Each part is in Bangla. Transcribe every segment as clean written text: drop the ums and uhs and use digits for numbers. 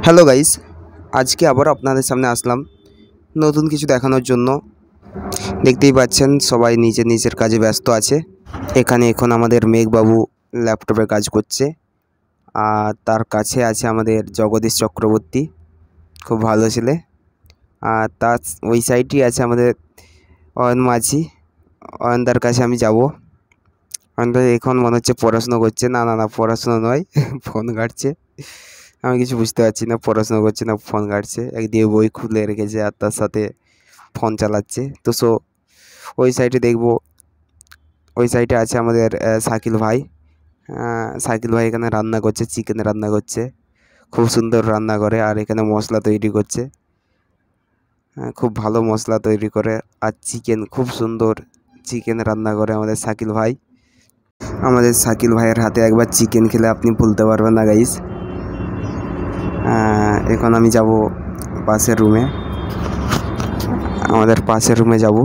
হ্যালো গাইস, আজকে আবার আপনাদের সামনে আসলাম নতুন কিছু দেখানোর জন্য। দেখতেই পাচ্ছেন সবাই নিজের নিজের কাজে ব্যস্ত আছে। এখানে এখন আমাদের মেঘবাবু ল্যাপটপে কাজ করছে, আর তার কাছে আছে আমাদের জগদীশ চক্রবর্তী, খুব ভালো ছেলে। আর তার ওই সাইডই আছে আমাদের অয়ন মাঝি। অয়নদার কাছে আমি যাব। অয়নদা এখন মনে হচ্ছে পড়াশুনো করছে। না না না, পড়াশুনো নয়, ফোন ঘাঁটছে। আমি কিছু বুঝতে পারছি না, পড়াশোনা করছে না ফোন ঘাঁটছে। একদিকে বই খুলে রেখেছে আর তার সাথে ফোন চালাচ্ছে। তো ওই সাইডে দেখবো, ওই সাইডে আছে আমাদের শাকিল ভাই। শাকিল ভাই এখানে রান্না করছে, চিকেন রান্না করছে, খুব সুন্দর রান্না করে। আর এখানে মশলা তৈরি করছে, খুব ভালো মশলা তৈরি করে। আর চিকেন খুব সুন্দর চিকেন রান্না করে আমাদের শাকিল ভাই। আমাদের শাকিল ভাইয়ের হাতে একবার চিকেন খেলে আপনি ভুলতে পারবেন না গাইস। এখন আমি যাব পাশের রুমে, আমাদের পাশের রুমে যাব।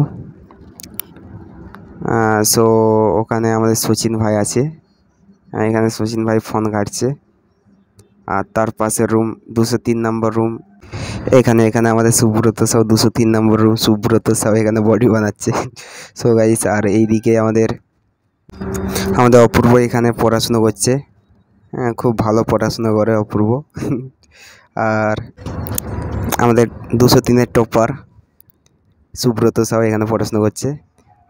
ওখানে আমাদের সচিন ভাই আছে। এখানে সচিন ভাই ফোন ঘাঁটছে। আর তার পাশের রুম 203 নম্বর রুম। এখানে আমাদের সুব্রত সাউ 203 নম্বর রুম। সুব্রত সাউ এখানে বডি বানাচ্ছে। সো গাইস, আর এইদিকে আমাদের অপূর্ব এখানে পড়াশুনো করছে। খুব ভালো পড়াশুনো করে অপূর্ব। আর আমাদের 203-এর টপার সুব্রত সাউ এখানে পড়াশুনো করছে।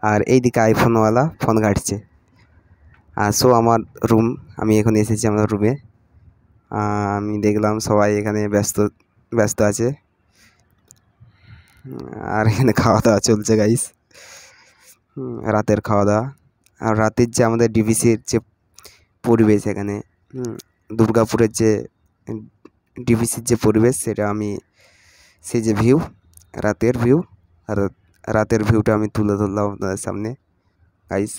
আর এইদিকে আইফোনওয়ালা ফোন ঘাঁটছে। আমার রুম, আমি এখন এসেছি আমার রুমে। আমি দেখলাম সবাই এখানে ব্যস্ত আছে। আর এখানে খাওয়া দাওয়া চলছে গাইস, রাতের খাওয়া দাওয়া। আর রাতের যে আমাদের ডিভিসির যে পরিবেশ, এখানে দুর্গাপুরের যে ডিভিসির যে পরিবেশ, সেটা আমি সেই যে ভিউ, রাতের ভিউ, আর রাতের ভিউটা আমি তুলে ধরলাম আপনাদের সামনে। গাইস,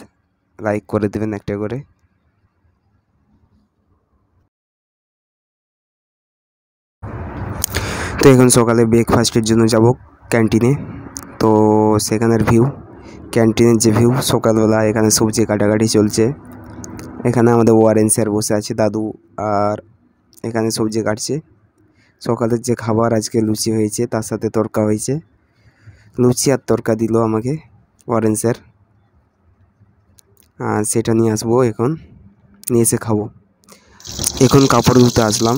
লাইক করে দেবেন একটা করে। তো এখন সকালে ব্রেকফাস্টের জন্য যাব ক্যান্টিনে। তো সেখানের ভিউ, ক্যান্টিনের যে ভিউ সকালবেলা, এখানে সবজি কাটাকাটি চলছে। এখানে আমাদের ওয়ারেন স্যার বসে আছে, দাদু, আর এখানে সবজি কাটছে। সকালের যে খাবার, আজকে লুচি হয়েছে, তার সাথে তরকা হয়েছে। লুচি আর তরকা দিল আমাকে ওয়ারেন স্যার। সেটা নিয়ে আসবো, এখন নিয়ে এসে খাবো। এখন কাপড় ধুতে আসলাম,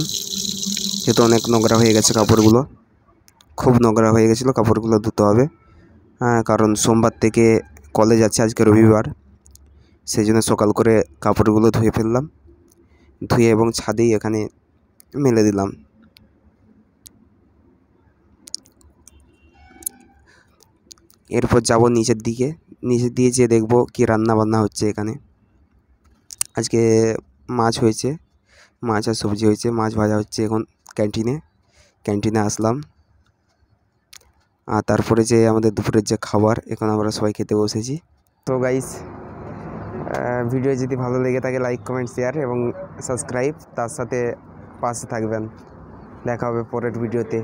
যেহেতু অনেক নোংরা হয়ে গেছে কাপড়গুলো, খুব নোংরা হয়ে গেছিলো। কাপড়গুলো ধুতে হবে, কারণ সোমবার থেকে কলেজ আছে, আজকে রবিবার। সেই জন্য সকাল করে কাপড়গুলো ধুয়ে ফেললাম, ধুয়ে এবং ছাদেই এখানে মেলে দিলাম। এরপর যাব নিচের দিকে যেয়ে দেখব কি রান্না বান্না হচ্ছে এখানে। আজকে মাছ হয়েছে, মাছ আর সবজি হয়েছে, মাছ ভাজা হচ্ছে এখন ক্যান্টিনে আসলাম। আর তারপরে যে আমাদের দুপুরের যে খাবার, এখন আমরা সবাই খেতে বসেছি। তো গাইস, ভিডিও যদি ভালো লেগে থাকে লাইক, কমেন্ট, শেয়ার এবং সাবস্ক্রাইব, তার সাথে পাশে থাকবেন। দেখা হবে পরের ভিডিওতে।